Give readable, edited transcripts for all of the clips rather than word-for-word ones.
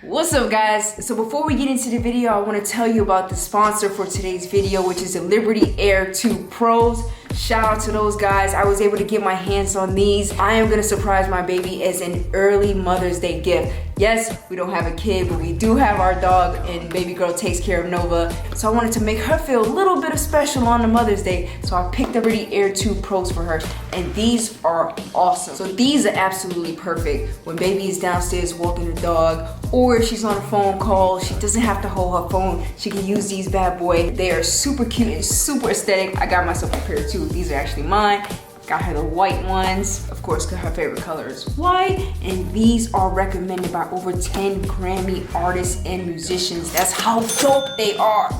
What's up, guys? So before we get into the video, I want to tell you about the sponsor for today's video, which is the Liberty Air 2 Pros. Shout out to those guys. I was able to get my hands on these. I am gonna surprise my baby as an early Mother's Day gift. Yes, we don't have a kid, but we do have our dog, and baby girl takes care of Nova. So I wanted to make her feel a little bit of special on the Mother's Day. So I picked the Liberty Air 2 Pros for her, and these are awesome. So these are absolutely perfect when baby is downstairs walking the dog, or if she's on a phone call, she doesn't have to hold her phone. She can use these bad boys. They are super cute and super aesthetic. I got myself a pair too. These are actually mine. Got her the white ones. Of course, cause her favorite color is white. And these are recommended by over 10 Grammy artists and musicians. That's how dope they are.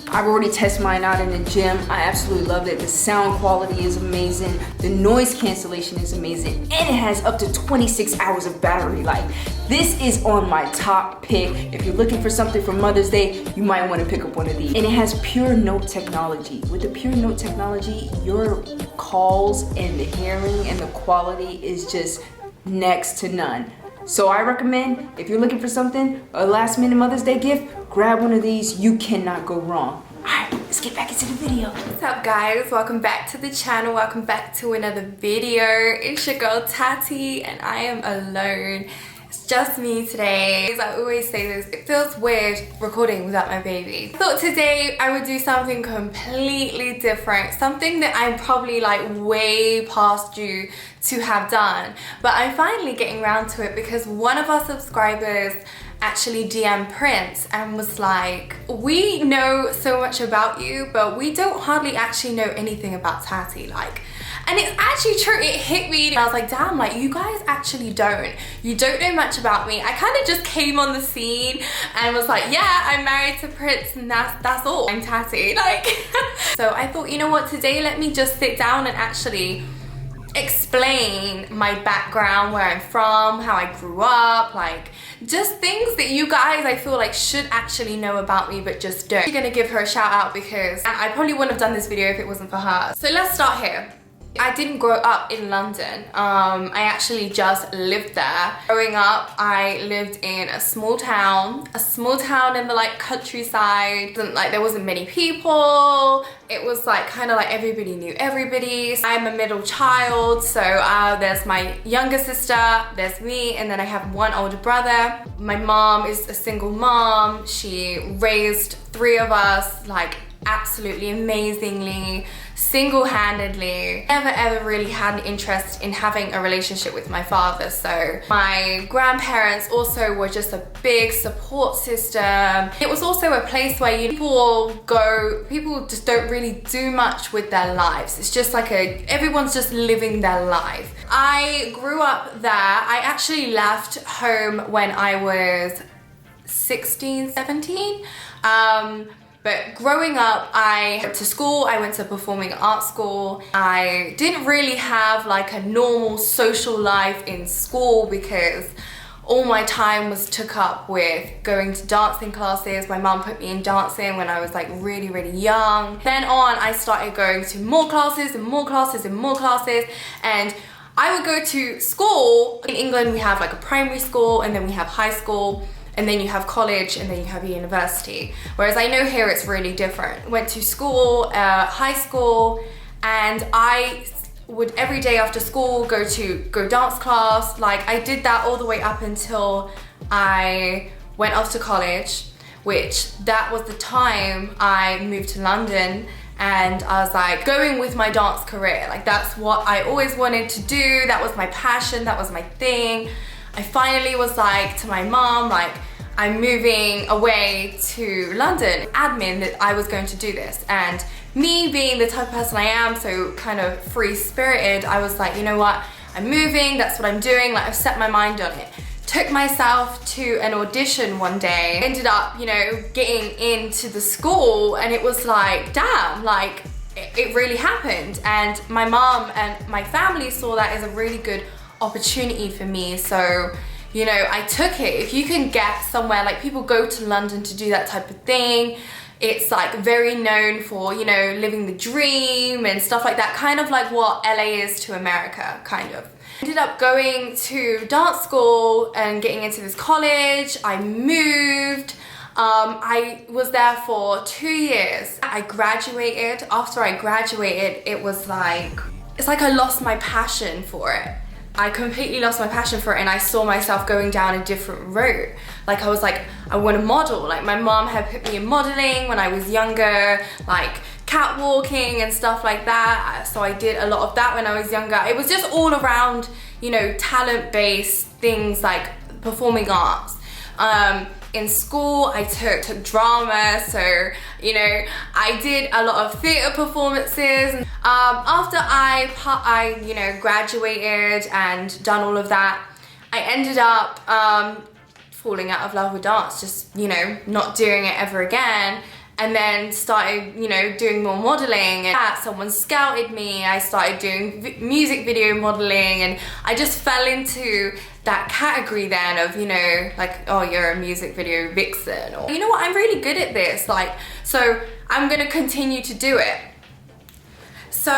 I've already tested mine out in the gym. I absolutely loved it. The sound quality is amazing. The noise cancellation is amazing. And it has up to 26 hours of battery life. This is on my top pick. If you're looking for something for Mother's Day, you might want to pick up one of these. And it has pure note technology. With the pure note technology, your calls and the hearing and the quality is just next to none. So I recommend, if you're looking for something, a last minute Mother's Day gift, grab one of these. You cannot go wrong. Alright, let's get back into the video. What's up, guys? Welcome back to the channel. Welcome back to another video. It's your girl Tati and I am alone. It's just me today. As I always say this, it feels weird recording without my baby. I thought today I would do something completely different. Something that I'm probably like way past due to have done. But I'm finally getting around to it because one of our subscribers actually DM Prince and was like, we know so much about you, but we don't hardly actually know anything about Tati. And it's actually true. It hit me and I was like, damn, like you guys actually don't. You don't know much about me. I kind of just came on the scene and was like, yeah, I'm married to Prince and that's all. I'm Tati. So I thought, you know what, today let me just sit down and actually explain my background, where I'm from, how I grew up, like just things that you guys I feel like should actually know about me but just don't. I'm gonna give her a shout out because I probably wouldn't have done this video if it wasn't for her. So let's start here. I didn't grow up in London. I actually just lived there. Growing up, I lived in a small town in the like countryside. There wasn't many people. It was like kind of like everybody knew everybody. I'm a middle child, so there's my younger sister, there's me, and then I have one older brother. My mom is a single mom. She raised 3 of us like absolutely amazingly, single-handedly. Never ever really had an interest in having a relationship with my father. So my grandparents also were just a big support system. It was also a place where people just don't really do much with their lives. It's just like everyone's just living their life. I grew up there. I actually left home when I was 16, 17. But growing up, I went to school, I went to performing arts school. I didn't really have like a normal social life in school because all my time was took up with going to dancing classes. My mom put me in dancing when I was like really, really young. Then on, I started going to more classes and more classes and more classes. And I would go to school. In England, we have like a primary school and then we have high school. And then you have college, and then you have university. Whereas I know here it's really different. Went to school, high school, and I would every day after school go dance class. Like I did that all the way up until I went off to college, which that was the time I moved to London. And I was like going with my dance career. Like that's what I always wanted to do. That was my passion, that was my thing. I finally was like to my mom, like, I'm moving away to London. Admin that I was going to do this. And me being the type of person I am, so kind of free-spirited, I was like, you know what? I'm moving, that's what I'm doing. Like, I've set my mind on it. Took myself to an audition one day. Ended up, you know, getting into the school and it was like, damn, like, it really happened. And my mom and my family saw that as a really good opportunity for me. So, you know, I took it. If you can get somewhere, like people go to London to do that type of thing. It's like very known for, you know, living the dream and stuff like that. Kind of like what LA is to America, kind of. Ended up going to dance school and getting into this college. I moved. I was there for 2 years. I graduated. After I graduated, it's like I lost my passion for it. I completely lost my passion for it, and I saw myself going down a different route. Like I was like, I want to model. Like my mom had put me in modeling when I was younger, like catwalking and stuff like that. So I did a lot of that when I was younger. It was just all around, you know, talent-based things like performing arts. In school, I took drama, so, you know, I did a lot of theatre performances. After I you know, graduated and done all of that, I ended up falling out of love with dance, just, you know, not doing it ever again. And then started, you know, doing more modeling, and someone scouted me. I started doing music video modeling, and I just fell into that category then of, you know, like, oh, you're a music video vixen, or, you know what, I'm really good at this, like, so I'm gonna continue to do it. So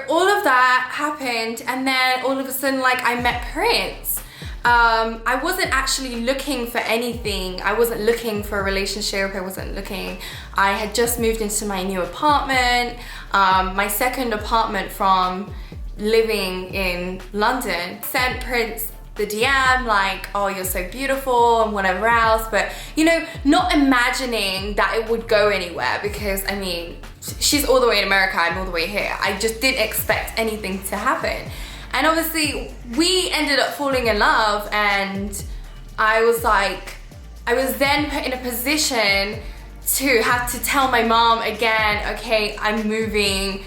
all of that happened, and then all of a sudden, like, I met Prince. I wasn't actually looking for anything. I wasn't looking for a relationship. I had just moved into my new apartment, my second apartment from living in London. Sent Prince the DM like, oh, you're so beautiful and whatever else, but, you know, not imagining that it would go anywhere, because I mean, she's all the way in America, I'm all the way here. I just didn't expect anything to happen. And obviously we ended up falling in love, and I was then put in a position to have to tell my mom again, okay, I'm moving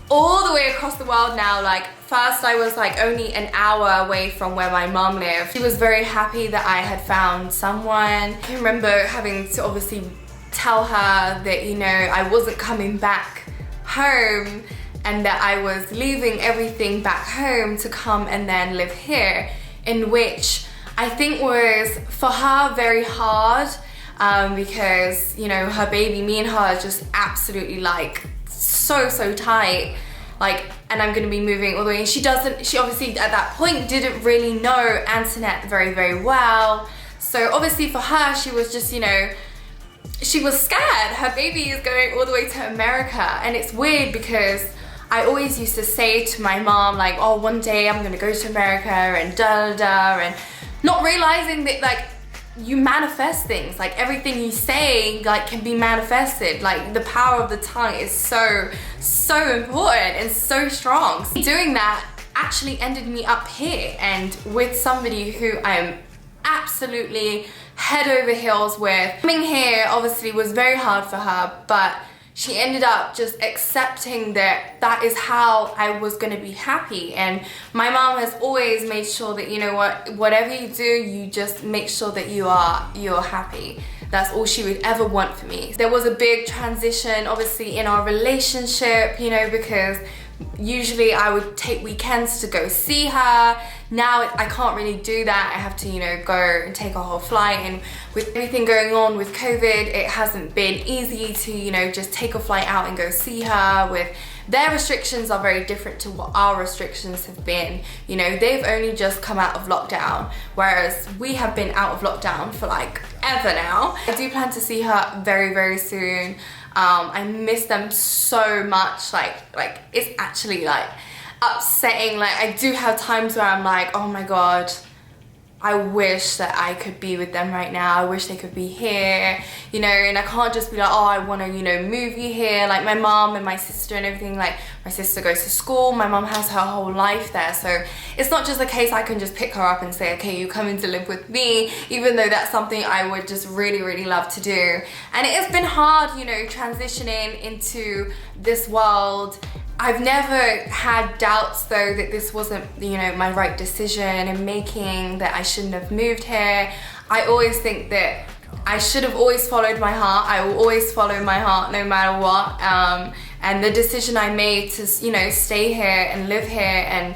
all the way across the world now. Like, first I was like only an hour away from where my mom lived. She was very happy that I had found someone. I remember having to obviously tell her that, you know, I wasn't coming back home, and that I was leaving everything back home to come and then live here, in which I think was for her very hard, because, you know, her baby, me and her are just absolutely like so tight, like, and I'm gonna be moving all the way, and she obviously at that point didn't really know Antoinette very well. So obviously for her, she was just, you know, she was scared. Her baby is going all the way to America, and it's weird because I always used to say to my mom, like, oh, one day I'm gonna go to America and and not realizing that, like, you manifest things. Like, everything you say, like, can be manifested. Like, the power of the tongue is so important and so strong. Doing that actually ended me up here, and with somebody who I am absolutely head over heels with. Coming here obviously was very hard for her, but she ended up just accepting that that is how I was gonna be happy. And my mom has always made sure that, you know what, whatever you do, you just make sure that you're happy. That's all she would ever want for me. There was a big transition, obviously, in our relationship, you know, because usually I would take weekends to go see her. Now I can't really do that. I have to, you know, go and take a whole flight, and with everything going on with COVID, it hasn't been easy to, you know, just take a flight out and go see her. With their restrictions are very different to what our restrictions have been. You know, they've only just come out of lockdown, whereas we have been out of lockdown for like ever now. I do plan to see her very soon. I miss them so much, like it's actually like upsetting. Like, I do have times where I'm like, oh my god, I wish that I could be with them right now. I wish they could be here, you know, and I can't just be like, oh, I want to, you know, move you here. Like, my mom and my sister and everything, like, my sister goes to school, my mom has her whole life there, so it's not just a case I can just pick her up and say, okay, you come in to live with me, even though that's something I would just really love to do. And it has been hard, you know, transitioning into this world. I've never had doubts though that this wasn't, you know, my right decision in making, that I shouldn't have moved here. I always think that I should have always followed my heart. I will always follow my heart no matter what. And the decision I made to, you know, stay here and live here and,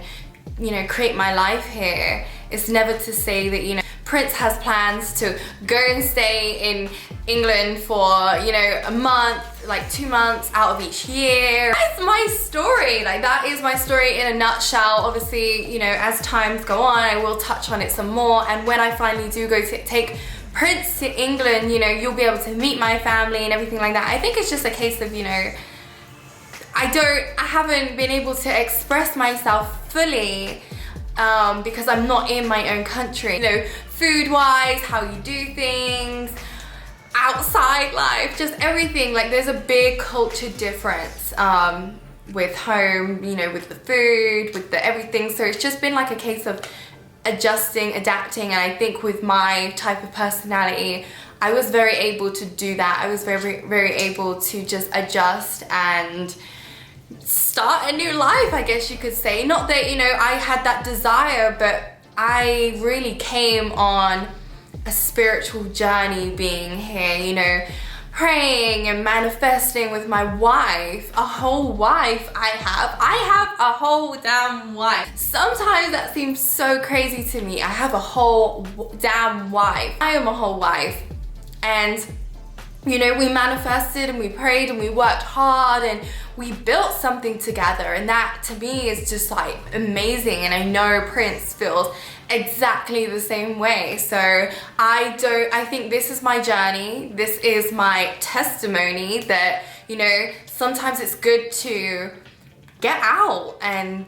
you know, create my life here it's never to say that, you know, Prince has plans to go and stay in England for, you know, a month, like 2 months out of each year. That's my story. Like, that is my story in a nutshell. Obviously, you know, as times go on, I will touch on it some more. And when I finally do go to take Prince to England, you know, you'll be able to meet my family and everything like that. I think it's just a case of, you know, I haven't been able to express myself fully because I'm not in my own country. You know, food-wise, how you do things, outside life, just everything. Like, there's a big culture difference with home, you know, with the food, with the everything. So it's just been like a case of adjusting, adapting. And I think with my type of personality, I was very able to do that. I was very able to just adjust and start a new life, I guess you could say. Not that, you know, I had that desire, but I really came on a spiritual journey being here, you know, praying and manifesting with my wife, a whole wife I have a whole damn wife. Sometimes that seems so crazy to me. I have a whole damn wife. I am a whole wife. And, you know, we manifested and we prayed and we worked hard and we built something together, and that to me is just like amazing. And I know Prince feels exactly the same way. So I think this is my journey. This is my testimony that, you know, sometimes it's good to get out and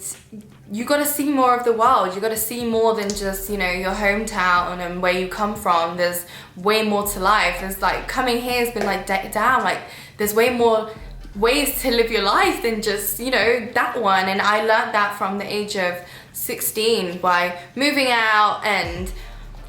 you got to see more of the world. You got to see more than just, you know, your hometown and where you come from. There's way more to life. There's like, coming here has been like, damn, like there's way more ways to live your life than just, you know, that one. And I learned that from the age of 16 by moving out and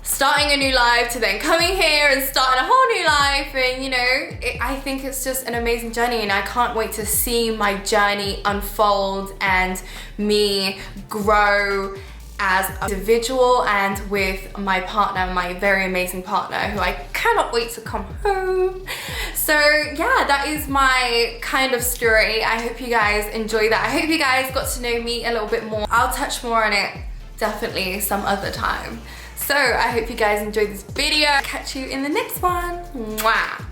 starting a new life, to then coming here and starting a whole new life. And, you know, I think it's just an amazing journey, and I can't wait to see my journey unfold and me grow as an individual and with my partner, my very amazing partner, who I cannot wait to come home. So yeah, that is my kind of story. I hope you guys enjoy that. I hope you guys got to know me a little bit more. I'll touch more on it definitely some other time. So I hope you guys enjoyed this video. Catch you in the next one. Mwah.